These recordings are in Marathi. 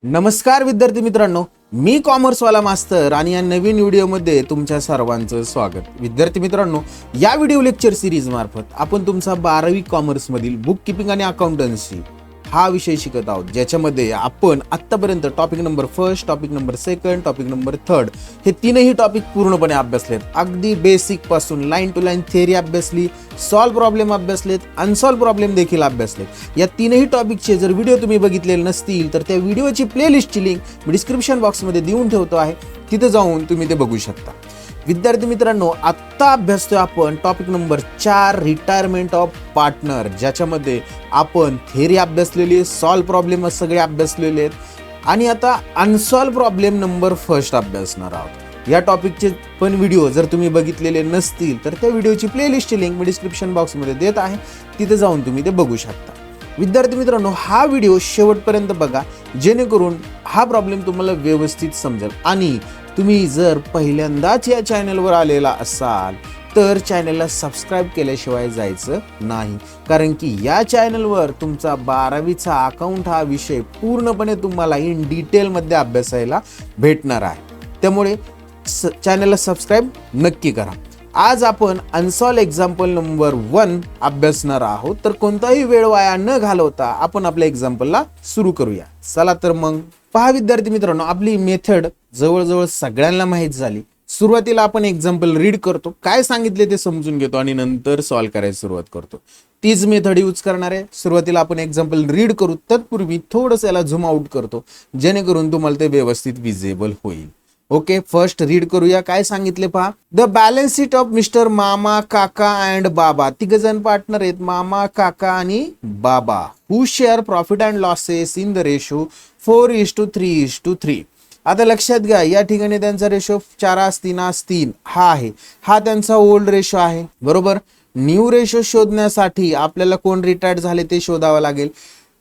नमस्कार विद्यार्थी मित्रांनो, मी कॉमर्सवाला मास्तर आणि या नवीन व्हिडिओमध्ये तुमच्या सर्वांचं स्वागत. विद्यार्थी मित्रांनो, या व्हिडिओ लेक्चर सिरीज मार्फत आपण तुमचा 12वी कॉमर्स मधील बुक कीपिंग आणि अकाउंटन्सी हा विषय शिकत आहोत, ज्याच्यामध्ये आपण आतापर्यंत topic number 1, topic number 2, topic number 3 हे तीनही टॉपिक पूर्णपणे अभ्यासलेत. अगदी बेसिक पासून लाईन टू लाईन थिअरी अभ्यासली, सॉल्व प्रॉब्लेम अभ्यासलेत, अनसॉल्व प्रॉब्लेम देखील अभ्यासलेत. या तीनही टॉपिकचे जर व्हिडिओ तुम्ही बघितलेले नसतील तर त्या व्हिडिओची प्लेलिस्टची लिंक मी डिस्क्रिप्शन बॉक्समध्ये देऊन ठेवतो आहे, तिथे जाऊन तुम्ही ते बघू शकता. विद्यार्थी मित्रांनो, आत्ता अभ्यासतोय आपण topic number 4 retirement of partner, ज्याच्यामध्ये आपण थेरी अभ्यासलेली, सॉल्व प्रॉब्लेम सगळे अभ्यासलेले आहेत आणि आता अनसॉल्व प्रॉब्लेम नंबर 1 अभ्यासणार आहोत. या टॉपिकचे पण व्हिडिओ जर तुम्ही बघितलेले नसतील तर त्या व्हिडिओची प्लेलिस्टची लिंक मी डिस्क्रिप्शन बॉक्समध्ये देत आहे, तिथे जाऊन तुम्ही ते बघू शकता. विद्यार्थी मित्रांनो, हा व्हिडिओ शेवटपर्यंत बघा, जेणेकरून हा प्रॉब्लेम तुम्हाला व्यवस्थित समजेल. आणि तुम्ही जर पहिल्यांदाच या चॅनलवर आलेला असाल तर चॅनलला सबस्क्राईब केल्याशिवाय जायचं नाही, कारण की या चॅनलवर तुमचा 12वीचा अकाउंट हा विषय पूर्णपणे तुम्हाला इन डिटेलमध्ये अभ्यासायला भेटणार आहे. त्यामुळे चॅनलला सबस्क्राईब नक्की करा. आज आपण अनसॉल्व एक्झाम्पल नंबर 1 अभ्यासणार आहोत, तर कोणताही वेळ वाया न घालवता आपण आपल्या एक्झाम्पलला सुरू करूया. चला तर मग पहा विद्यार्थी मित्रांनो, आपली मेथड जवळजवळ सगळ्यांना माहीत झाली. सुरुवातीला आपण एक्झाम्पल रीड करतो, काय सांगितले ते समजून घेतो आणि नंतर सॉल्व करायला सुरुवात करतो. तीच मेथड यूज करणार आहे. सुरुवातीला आपण एक्झाम्पल रीड करू, तत्पूर्वी थोडंसं याला झूम आउट करतो, जेणेकरून तुम्हाला ते व्यवस्थित विजिबल होईल. ओके, फर्स्ट रीड करूया. काय सांगितले पहा. The balance sheet of mister मामा, काका अँड बाबा. तिघ जण पार्टनर आहेत, मामा, काका आणि बाबा. Who share profit and losses in the ratio 4:3:3. आता लक्षात घ्या, या ठिकाणी त्यांचा रेशो 4:3:3 हा आहे. हा त्यांचा ओल्ड रेशो आहे, बरोबर. न्यू रेशो शोधण्यासाठी आपल्याला कोण रिटायर्ड झाले ते शोधावं लागेल.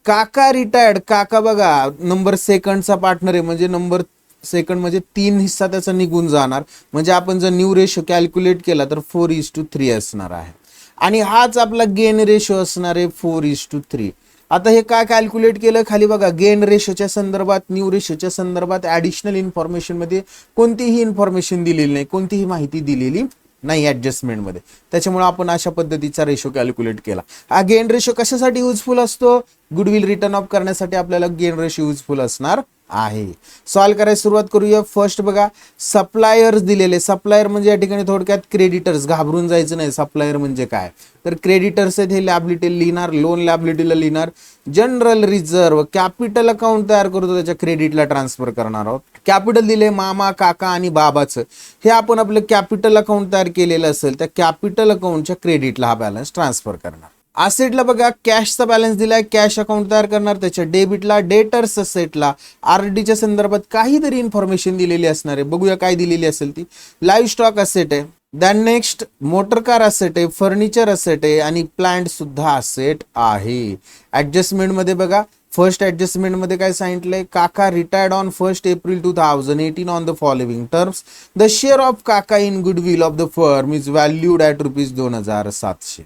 काका रिटायर्ड. काका बघा नंबर सेकंडचा पार्टनर आहे, म्हणजे नंबर सेकंड म्हणजे 3 हिस्सा त्याचा निघून जाणार. म्हणजे आपण जर न्यू रेशो कॅल्क्युलेट केला तर 4:3 असणार आहे. आणि हाच आपला गेन रेशो असणार आहे 4:3. आता हे काय कॅल्क्युलेट केलं, खाली बघा, गेन रेशोच्या संदर्भात, न्यू रेशोच्या संदर्भात ऍडिशनल इन्फॉर्मेशन मध्ये कोणतीही इन्फॉर्मेशन दिलेली नाही, कोणतीही माहिती दिलेली नाही ऍडजस्टमेंट मध्ये. त्याच्यामुळे आपण अशा पद्धतीचा रेशो कॅल्क्युलेट केला. हा गेन रेशो कशासाठी युजफुल असतो? गुडविल रिटर्न ऑफ करण्यासाठी आपल्याला गेन रेशो युजफुल असणार आहे. सॉल्व करायला सुरुवात करूया. फर्स्ट बघा, सप्लायर्स दिलेले. सप्लायर म्हणजे या ठिकाणी थोडक्यात क्रेडिटर्स. घाबरून जायचं नाही, सप्लायर म्हणजे काय तर क्रेडिटर्स आहेत, हे लॅबिलिटी लिहिणार, लोन लॅबिलिटीला लिहिणार. जनरल रिझर्व, कॅपिटल अकाउंट तयार करतो, त्याच्या क्रेडिटला ट्रान्सफर करणार आहोत. कॅपिटल दिले मामा, काका आणि बाबाचं. हे आपण आपलं कॅपिटल अकाउंट तयार केलेलं असेल, त्या कॅपिटल अकाउंटच्या क्रेडिटला हा बॅलन्स ट्रान्सफर करणार. असेटला बघा, कॅशचा बॅलन्स दिलाय, कॅश अकाउंट तयार करणार, त्याच्या डेबिटला. डेटर्स असेटला आरडीच्या संदर्भात काहीतरी इन्फॉर्मेशन दिलेली असणार आहे, बघूया काय दिलेली असेल ती. लाईव्ह स्टॉक असेट आहे. Than next motor car asset आहे, फर्निचर असेट आहे आणि प्लांट सुद्धा असेट आहे. ऍडजस्टमेंट मध्ये बघा, फर्स्ट ऍडजस्टमेंट मध्ये काय सांगितलंय, Kaka retired on 1 April 2018 on the following terms. The share of Kaka in goodwill of the firm is valued at ₹2,700.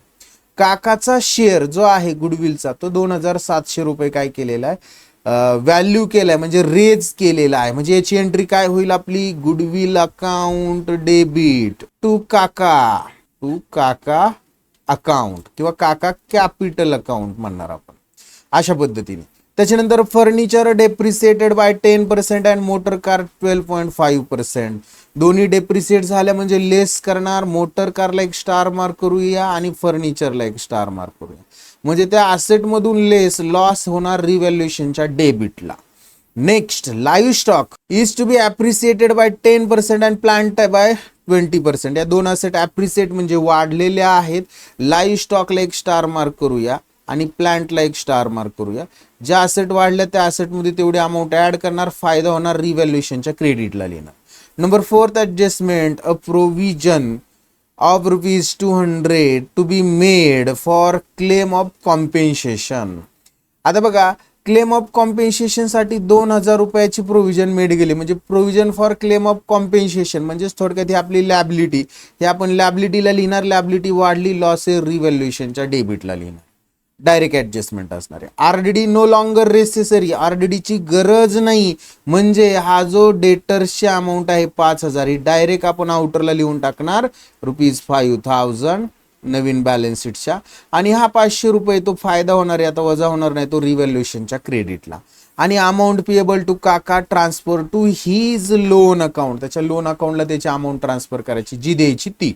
काकाचा शेअर जो आहे गुडविलचा तो 2,700 रुपये काय केलेला आहे, व्हॅल्यू केलाय, म्हणजे रेज केलेला आहे. म्हणजे याची एंट्री काय होईल आपली, गुडविल अकाउंट डेबिट टू काका अकाउंट किंवा काका कॅपिटल अकाउंट म्हणणार आपण, अशा पद्धतीने. त्याच्यानंतर furniture depreciated by 10% and motor car 12.5%. दोन्ही डेप्रिसिएट झाल्या म्हणजे लेस करणार. मोटर कारला एक स्टार मार्क करूया आणि फर्निचरला एक स्टार मार्क करूया, म्हणजे त्या असेट मधून लेस लॉस होणार रिव्हॅल्युएशनच्या डेबिटला. Next, live stock is to be appreciated by 10% and plant by 20%. या दोन असेट अप्रिसिएट म्हणजे वाढलेल्या आहेत. लाईव्ह स्टॉकला एक स्टार मार्क करूया आणि प्लांटला एक स्टार मार्क करूया. ज्या असेट वाढल्या त्या असेटमध्ये तेवढी अमाऊंट ऍड करणार, फायदा होणार रिव्हॅल्युएशनच्या क्रेडिटला लिहिणार. Number 4th adjustment, a provision of ₹200 to be made for claim of compensation. आता बघा, क्लेम ऑफ कॉम्पेन्सेशन साठी 2,000 रुपयाची प्रोव्हिजन मेड गेली, म्हणजे provision for claim of compensation म्हणजे थोडक्यात ही आपली लॅबिलिटी. हे आपण लॅबिलिटीला लिहिणार, लॅबिलिटी वाढली, लॉस रिव्हॅल्युएशनच्या डेबिटला लिहिणार. डायरेक्ट ऍडजस्टमेंट असणार आहे. आरडीडी नो लॉंगर नेसेसरी, आरडीडीची गरज नाही. म्हणजे हा जो डेटर्सची अमाऊंट आहे 5,000 ही डायरेक्ट आपण आउटरला लिहून टाकणार ₹5,000 नवीन बॅलन्स शीटच्या. आणि हा ₹500 तो फायदा होणार आहे, आता वजा होणार नाही, तो रिव्हॅल्युएशनच्या क्रेडिटला. आणि अमाऊंट पेएबल टू काका transfer to his loan account, त्याच्या लोन अकाउंटला त्याची अमाऊंट ट्रान्सफर करायची जी द्यायची ती.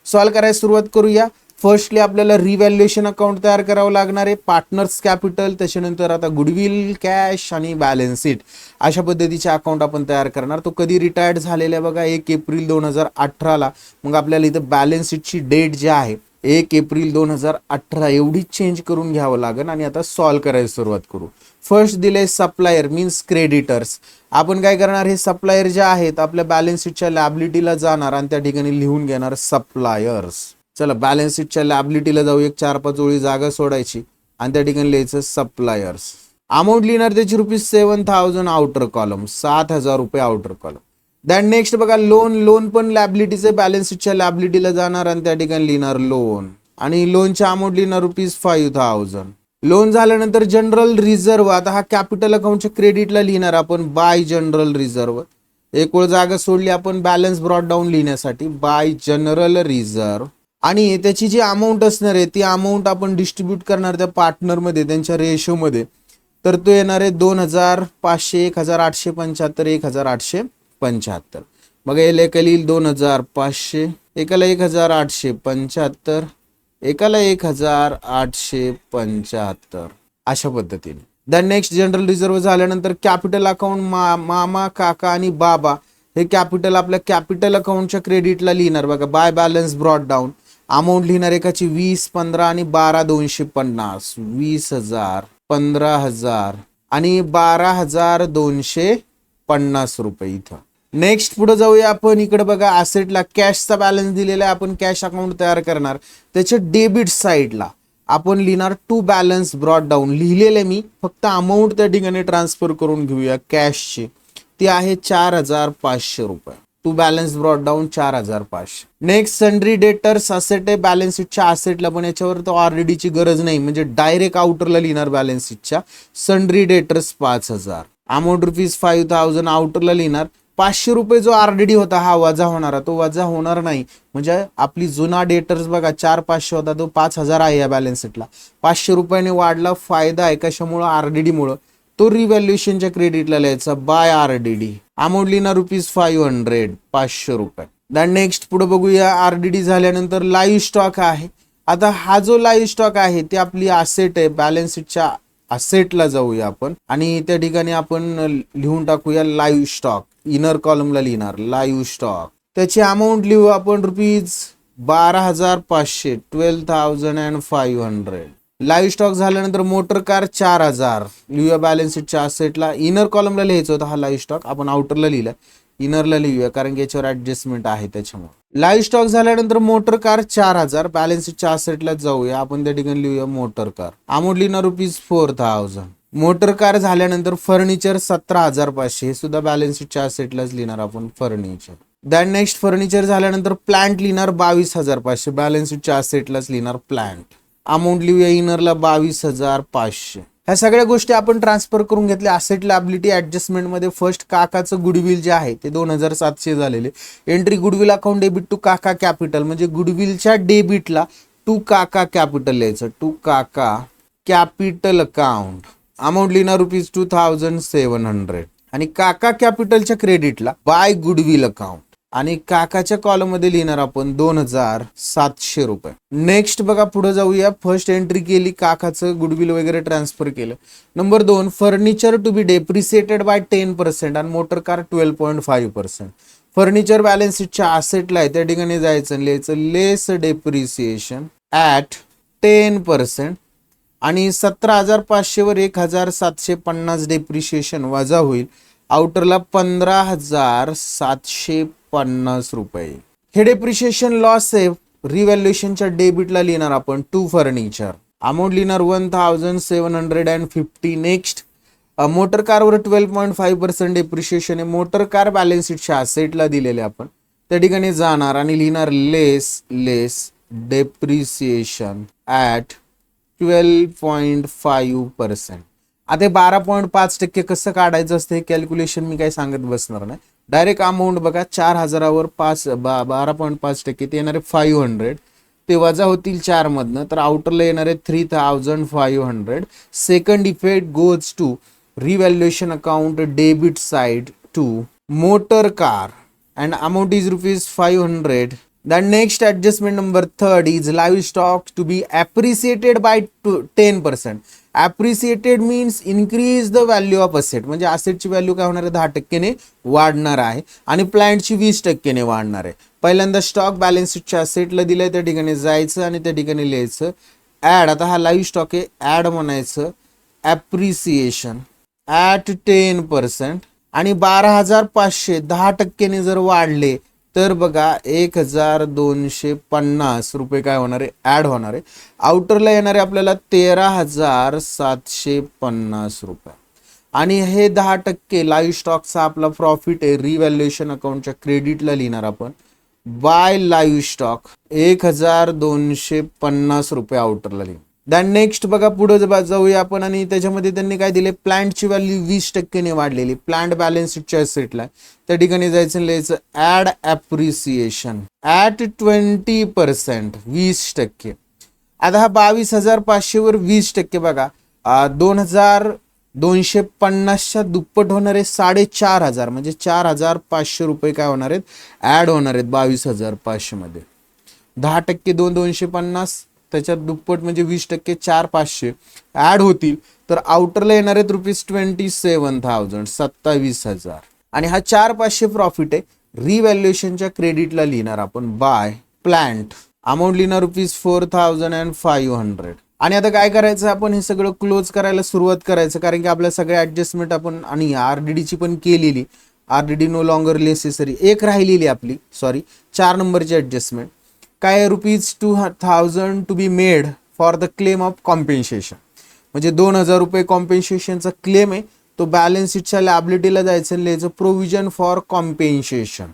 सॉल्व्ह करायला सुरुवात करूया. फर्स्टली आपल्याला रिव्हॅल्युएशन अकाउंट तयार करावं लागणार आहे, पार्टनर्स कॅपिटल, त्याच्यानंतर आता गुडविल, कॅश आणि बॅलन्स शीट अशा पद्धतीचे अकाउंट आपण तयार करणार. तो कधी रिटायर्ड झालेला आहे बघा 1 एप्रिल 2018ला. मग आपल्याला इथं बॅलन्स शीटची डेट जी आहे 1 एप्रिल 2018 एवढी चेंज करून घ्यावं लागेल. आणि आता सॉल्व्ह करायला सुरुवात करू. फर्स्ट दिले सप्लायर मीन्स क्रेडिटर्स. आपण काय करणार, हे सप्लायर जे आहेत आपल्या बॅलन्स शीटच्या लॅबिलिटीला जाणार आणि त्या ठिकाणी लिहून घेणार सप्लायर्स. चला बॅलन्स शीटच्या लॅबिलिटीला जाऊ, एक 4-5 ओळी जागा सोडायची आणि त्या ठिकाणी लिहायचं सप्लायर्स. अमाऊंट लिहिणार त्याची ₹7,000 outer column, ₹7,000 outer column. Than next बघा लोन, लोन पण लॅबिलिटीचे बॅलन्स शीटच्या लॅबिलिटीला जाणार आणि त्या ठिकाणी लिहिणार लोन आणि लोनच्या अमाऊंट लिहिणार ₹5,000. लोन झाल्यानंतर जनरल रिझर्व्ह, आता हा कॅपिटल अकाउंटच्या क्रेडिटला लिहिणार आपण बाय जनरल रिझर्व्ह. एक वेळ जागा सोडली आपण बॅलन्स ब्रॉट डाऊन लिहिण्यासाठी बाय जनरल रिझर्व्ह. आणि त्याची जी अमाऊंट असणार आहे ती अमाऊंट आपण डिस्ट्रीब्यूट करणार त्या पार्टनरमध्ये त्यांच्या रेशोमध्ये. तर तो येणार आहे 2,500, 1,875, 1,875. मग याला एका लिहिल 2,500, एकाला 1,875, एकाला 1,875 अशा पद्धतीने. द नेक्स्ट जनरल रिझर्व्ह झाल्यानंतर कॅपिटल अकाउंट मामा, काका आणि बाबा हे कॅपिटल आपल्या कॅपिटल अकाउंटच्या क्रेडिटला लिहिणार बघा by balance brought down. Amount लिहिणार एकाची 20, 15 आणि 12,250. 20,000, 15,000 आणि 12,250 रुपये इथं. नेक्स्ट पुढे जाऊया आपण, इकडे बघा असेटला कॅशचा बॅलन्स दिलेला आहे, आपण कॅश अकाउंट तयार करणार. त्याच्या डेबिट साईडला आपण लिहिणार टू बॅलन्स ब्रॉट डाऊन. लिहिलेले मी फक्त अमाऊंट त्या ठिकाणी ट्रान्सफर करून घेऊया कॅशची, ती आहे ₹4,500. To balance brought down 4,500. Next sundry debtors asset आहे बॅलन्स शीटच्या असेटला, पण याच्यावर तो आरडीडीची गरज नाही म्हणजे डायरेक्ट आउटरला लिहिणार बॅलन्स शीटच्या. सन्ड्री डेटर्स 5,000, अमाऊंट ₹5,000 आउटरला लिहिणार. ₹500 जो आरडीडी होता हा वजा होणार, तो वजा होणार नाही. म्हणजे आपली जुना डेटर्स बघा 4,500 होता तो 5,000 आहे या बॅलन्स शीटला. ₹500 वाढला, फायदा आहे कशामुळं, आरडीडी मुळे. तो रिव्हॅल्युएशनच्या क्रेडिटला लिहायचा बाय आरडीडी. अमाऊंट लिहिणार ₹500, ₹500. दॅन नेक्स्ट पुढे बघूया आरडीडी झाल्यानंतर लाईव्ह स्टॉक आहे. आता हा जो लाईव्ह स्टॉक आहे ते आपली असेट आहे, बॅलन्स शीटच्या असेटला जाऊया आपण आणि त्या ठिकाणी आपण लिहून टाकूया लाईव्ह स्टॉक. इनर कॉलमला लिहिणार लाईव्ह स्टॉक. त्याची अमाऊंट लिहू आपण ₹12,500, 12,500. लाईव्ह स्टॉक झाल्यानंतर मोटर कार 4,000 लिहूया बॅलन्स शीटच्या असेटला. इनर कॉलमला लिहायचं होता हा लाईव्ह स्टॉक, आपण आउटरला लिहिला, इनरला लिहूया कारण की याच्यावर ऍडजस्टमेंट आहे त्याच्यामुळे. लाईव्ह स्टॉक झाल्यानंतर मोटर कार 4,000 बॅलन्स शीटच्या असेटला जाऊया आपण, त्या ठिकाणी लिहूया मोटर कार. अमाऊंट लिहिणार ₹4,000. मोटर कार झाल्यानंतर फर्निचर 17,500, हे सुद्धा बॅलन्स शीटच्या असेटलाच लिहिणार आपण फर्निचर. दॅन नेक्स्ट फर्निचर झाल्यानंतर प्लांट लिहिणार 22,500, बॅलन्स शीटच्या असेटलाच लिहिणार प्लांट. अमाऊंट लिहूया इनरला 22,500. ह्या सगळ्या गोष्टी आपण ट्रान्सफर करून घेतल्या असेट लॅबिलिटी ऍडजस्टमेंटमध्ये. फर्स्ट काकाचं गुडविल जे आहे ते 2,700 झालेले. Entry goodwill account debit to काका कॅपिटल, म्हणजे गुडविलच्या डेबिटला टू काका कॅपिटल लिहायचं, टू काका कॅपिटल अकाउंट. अमाऊंट लिहिणार ₹2,700 आणि काका कॅपिटलच्या क्रेडिटला बाय गुडविल अकाउंट आणि काकाच्या कॉलम मध्ये लिहिणार आपण ₹2,700. नेक्स्ट बघा पुढे जाऊया. फर्स्ट एंट्री केली, काकाचं गुडविल वगैरे ट्रान्सफर केलं. Number 2 furniture to be depreciated by 10% आणि मोटर कार 12.5%. फर्निचर बॅलन्स शीटच्या असेटला आहे त्या ठिकाणी जायचं, लिहायचं लेस डेप्रिसिएशन ॲट 10% आणि 17,500 वर 1,750 डेप्रिसिएशन वजा होईल. आउटरला ₹15,750. हे डेप्रिसिएशन लॉस आहे, रिव्हॅल्युएशनच्या डेबिटला लिहिणार आपण टू फर्निचर. अमाऊंट लिहिणार 1,750. नेक्स्ट मोटर कारवर 12.5% डेप्रिसिएशन आहे. मोटर कार बॅलन्स शीटच्या असेटला दिलेले आपण त्या ठिकाणी जाणार आणि लिहिणार लेस डेप्रिसिएशन ॲट 12.5%. आता हे 12.5% कसं काढायचं असतं हे कॅल्क्युलेशन मी काही सांगत बसणार नाही. डायरेक्ट अमाऊंट बघा 4,000वर 12.5% ते येणारे 500, ते वजा होतील 4 मधनं, तर आउटरला येणारे 3,500. Second effect goes to revaluation account debit side to motor car and amount is rupees 500. The next adjustment number third is livestock to be appreciated by 10%. Appreciated means increase the value of asset. म्हणजे assetची व्हॅल्यू काय होणार आहे 10% वाढणार आहे आणि प्लांटची 20% वाढणार आहे. पहिल्यांदा स्टॉक बॅलन्स शीटच्या असेटला दिलंय त्या ठिकाणी जायचं आणि त्या ठिकाणी लिहायचं ऍड. आता हा लाईव्ह स्टॉक आहे, ऍड म्हणायचं appreciation at 10%. आणि 12,500 10% जर वाढले तर बघा 1,250 रुपये काय होणार आहे ऍड होणार आहे. आउटरला येणारे आपल्याला 13,750 रुपये. आणि हे 10% लाईव्ह स्टॉकचा आपला प्रॉफिट आहे. रिव्हॅल्युएशन अकाउंटच्या क्रेडिटला लिहिणार आपण बाय लाईव्ह स्टॉक 1,250 रुपये आउटरला लिहिणार. दॅन नेक्स्ट बघा पुढे जाऊया आपण आणि त्याच्यामध्ये त्यांनी काय दिले प्लांटची व्हॅल्यू 20% वाढलेली. प्लांट बॅलन्स शीटच्या असेटला त्या ठिकाणी जायचं लिहायचं ऍड ॲप्रिसिएशन ॲट 20% 20%. आता हा 22,500 वर 20% बघा 2,250च्या दुप्पट होणार आहे 4,500 म्हणजे 4,500 रुपये काय होणार आहेत ऍड होणार आहेत 22,500 मध्ये. 10% 2,250 त्याच्यात दुप्पट म्हणजे 20% 4,500 ऍड होतील तर आउटरला येणार आहेत रुपीज 27,000 27,000. आणि हा 4,500 प्रॉफिट आहे. रिव्हॅल्युएशनच्या क्रेडिटला लिहिणार आपण बाय प्लांट अमाऊंट लिहिणार रुपीज 4,500. आणि आता काय करायचं आपण हे सगळं क्लोज करायला सुरुवात करायचं कारण की आपल्या सगळ्या ऍडजस्टमेंट आपण आणि आरडीडीची पण केलेली. आरडीडी नो लॉंगर नेसेसरी एक राहिलेली आपली 4 नंबरची ऍडजस्टमेंट काय rupees 2,000 to be made for the claim of compensation. म्हणजे 2,000 रुपये कॉम्पेन्सेशनचा क्लेम आहे तो बॅलन्स शीटच्या लॅबिलिटीला जायचं लिहायचं प्रोव्हिजन फॉर कॉम्पेन्सेशन.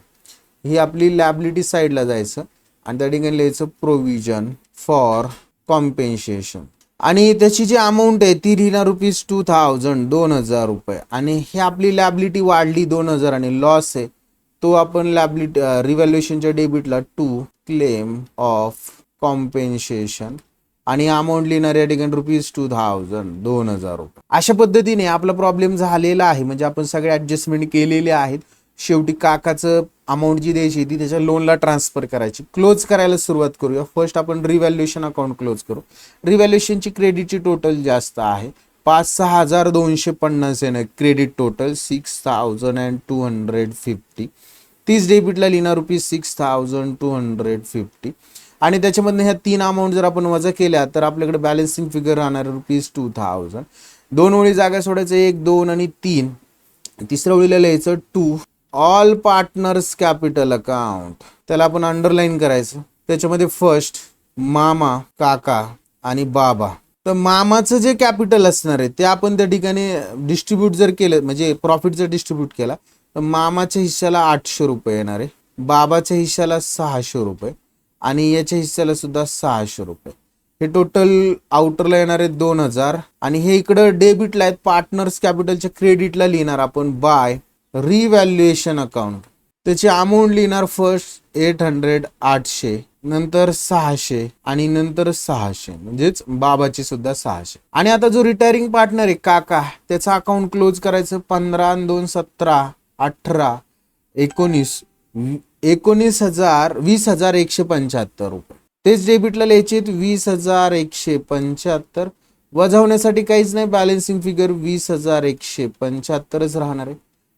ही आपली लॅबिलिटी साईडला जायचं आणि त्या ठिकाणी लिहायचं प्रोव्हिजन फॉर कॉम्पेन्सेशन. आणि त्याची जी अमाऊंट आहे ती लिहिणार रुपीज 2,000 रुपये. आणि ही आपली लॅबिलिटी वाढली 2,000 आणि लॉस आहे तो आपण लॅबिलिटी रिव्हॅल्युएशनच्या डेबिटला टू क्लेम ऑफ कॉम्पेन्सेशन आणि अमाऊंट लिहिणार या ठिकाणी रुपीज 2,000 रुपये. अशा पद्धतीने आपला प्रॉब्लेम झालेला आहे. म्हणजे आपण सगळे ऍडजस्टमेंट केलेले आहेत. शेवटी काकाचं अमाऊंट जी द्यायची ती त्याच्या लोनला ट्रान्सफर करायची. क्लोज करायला सुरुवात करूया. फर्स्ट आपण रिव्हॅल्युएशन अकाउंट क्लोज करू. रिव्हॅल्युएशनची क्रेडिटची टोटल जास्त आहे 5,6,250 आहे क्रेडिट टोटल 6,250. 30 डेबिटला लिहिणार रुपीज 6,250. आणि त्याच्यामधनं ह्या 3 अमाऊंट जर आपण वजा केल्या तर आपल्याकडे बॅलन्सिंग फिगर राहणार रुपीज 2,000. 2 ओळी जागा सोडायचं 1 2 आणि 3. तिसऱ्या ओळीला लिहायचं to all partners capital account. त्याला आपण अंडरलाईन करायचं. त्याच्यामध्ये फर्स्ट मामा काका आणि बाबा. तर मामाचं जे कॅपिटल असणार आहे ते आपण त्या ठिकाणी डिस्ट्रीब्यूट जर केलं म्हणजे प्रॉफिट जर डिस्ट्रीब्यूट केला तर मामाच्या हिश्श्याला 800 रुपये येणार आहे. बाबाच्या हिश्श्याला 600 रुपये आणि याच्या हिस्स्याला सुद्धा 600 रुपये. हे टोटल आउटरला येणार आहे 2,000. आणि हे इकडं डेबिटला आहेत पार्टनर्स कॅपिटलच्या क्रेडिटला लिहिणार आपण बाय रिव्हॅल्युएशन अकाउंट. त्याची अमाऊंट लिहिणार फर्स्ट 800 800 नंतर 600 आणि नंतर 600 म्हणजेच बाबाची सुद्धा 600. आणि आता जो रिटायरिंग पार्टनर आहे काका त्याचा अकाउंट क्लोज करायचं 15 2 17 18 19 20,175 रुपये. तेच डेबिटला लिहायचे 20,175. वजा होण्यासाठी काहीच नाही बॅलन्सिंग फिगर 20,175च राहणार आहे.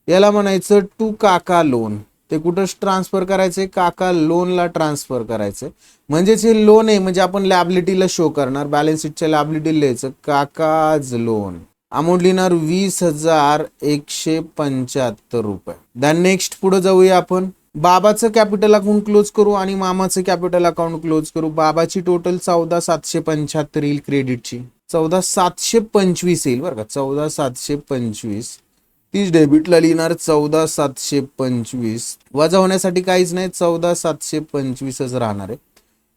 याला म्हणायचं टू काका लोन. ते कुठं ट्रान्सफर करायचंय काका लोनला ट्रान्सफर करायचंय. म्हणजेच हे लोन आहे म्हणजे आपण लॅबिलिटीला शो करणार. बॅलन्स शीटच्या लॅबिलिटी लिहायचं काकाज लोन. अमाऊंट लिहिणार 20,175 रुपये. दॅन नेक्स्ट पुढे जाऊया आपण बाबाचं कॅपिटल अकाउंट क्लोज करू आणि मामाचं कॅपिटल अकाउंट क्लोज करू. बाबाची टोटल 14,775 येईल क्रेडिटची 14,725 येईल बरं का 14,725. 30 डेबिटला लिहिणार 14,725. वजा होण्यासाठी काहीच नाही 14,725च राहणार आहे.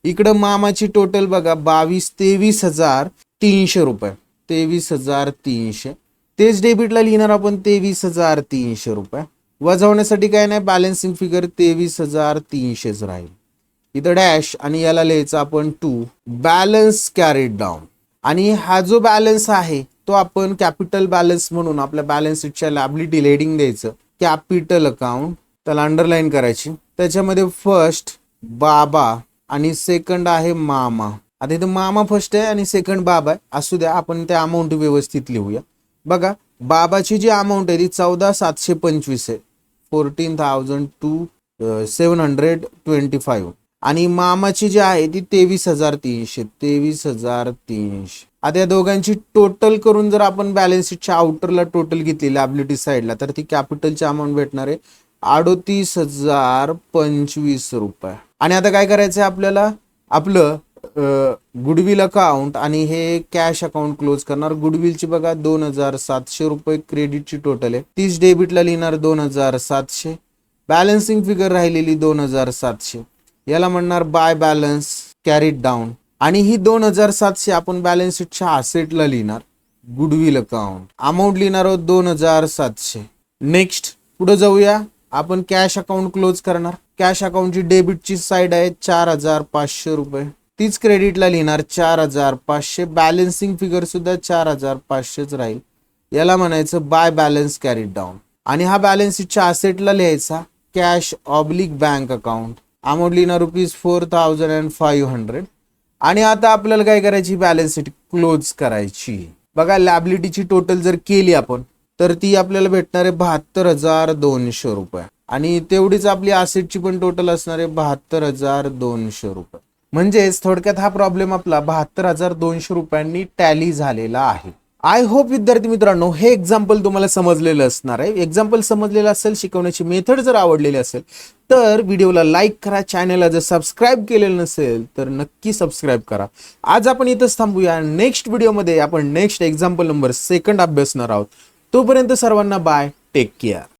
इकडं मामाची टोटल बघा 23,000 300 रुपये, 23,300. तेच डेबिटला लिहिणार आपण 23,300 रुपये. वजावण्यासाठी काय नाही, बॅलन्सिंग फिगर 23,300च राहील. इथं डॅश आणि याला लिहायचं आपण 2 बॅलन्स कॅरीड डाऊन. आणि हा जो बॅलन्स आहे तो आपण कॅपिटल बॅलन्स म्हणून आपल्या बॅलन्स शीटच्या लायबिलिटी हेडिंग द्यायचं कॅपिटल अकाउंट, त्याला अंडरलाईन करायची. त्याच्यामध्ये फर्स्ट बाबा आणि सेकंड आहे मामा. आता इथं मामा फर्स्ट आहे आणि सेकंड बाबा आहे, असू द्या, आपण त्या अमाऊंट व्यवस्थित लिहूया. बघा, बाबाची जी अमाऊंट आहे ती 14,725 आहे, 14,725. आणि मामाची जी आहे ती 23,300, 23,300. आता या दोघांची टोटल करून जर आपण बॅलन्स शीटच्या आउटरला टोटल घेतली लायबिलिटी साईडला, तर ती कॅपिटलची अमाऊंट भेटणार आहे 38,025 रुपये. आणि आता काय करायचं आहे आपल्याला, आपलं गुडविल अकाउंट आणि हे कॅश अकाउंट क्लोज करणार. गुडविलची बघा 2,700 रुपये क्रेडिटची टोटल आहे, 30 डेबिटला लिहिणार 2,700. बॅलन्सिंग फिगर राहिलेली 2,700, याला म्हणणार बाय बॅलन्स कॅरीड डाऊन. आणि ही 2,700 आपण बॅलन्स शीटच्या असेटला लिहिणार, गुडविल अकाउंट. अमाऊंट लिहिणार आहोत 2,700. नेक्स्ट पुढे जाऊया, आपण कॅश अकाउंट क्लोज करणार. कॅश अकाउंटची डेबिटची साईड आहे 4,500 रुपये, तीच क्रेडिटला लिहिणार 4,500. बॅलन्सिंग फिगर सुद्धा 4,500च राहील, याला म्हणायचं बाय बॅलन्स कॅरीड डाऊन. आणि हा बॅलन्स शीटच्या असेटला लिहायचा cash oblique bank account. Amount लिहिणार ₹4,500. आणि आता आपल्याला काय करायची, बॅलन्स शीट क्लोज करायची. बघा, लॅबिलिटीची टोटल जर केली आपण तर ती आपल्याला भेटणार आहे 72,200 रुपये. आणि तेवढीच आपली असेटची पण टोटल असणार आहे 72,200 रुपये. म्हणजेच थोडक्यात हा प्रॉब्लेम आपला 72,200 रुपयांनी टॅली झालेला आहे. आय होप विद्यार्थी मित्रांनो हे एक्झाम्पल तुम्हाला समजलेलं असणार आहे. एक्झाम्पल समजलेलं असेल, शिकवण्याची मेथड जर आवडलेली असेल तर व्हिडिओला लाईक करा. चॅनलला जर सबस्क्राईब केलेलं नसेल तर नक्की सबस्क्राईब करा. आज आपण इथंच थांबूया. नेक्स्ट व्हिडिओमध्ये आपण नेक्स्ट एक्झाम्पल नंबर 2 अभ्यासणार आहोत. तोपर्यंत सर्वांना बाय, टेक केअर.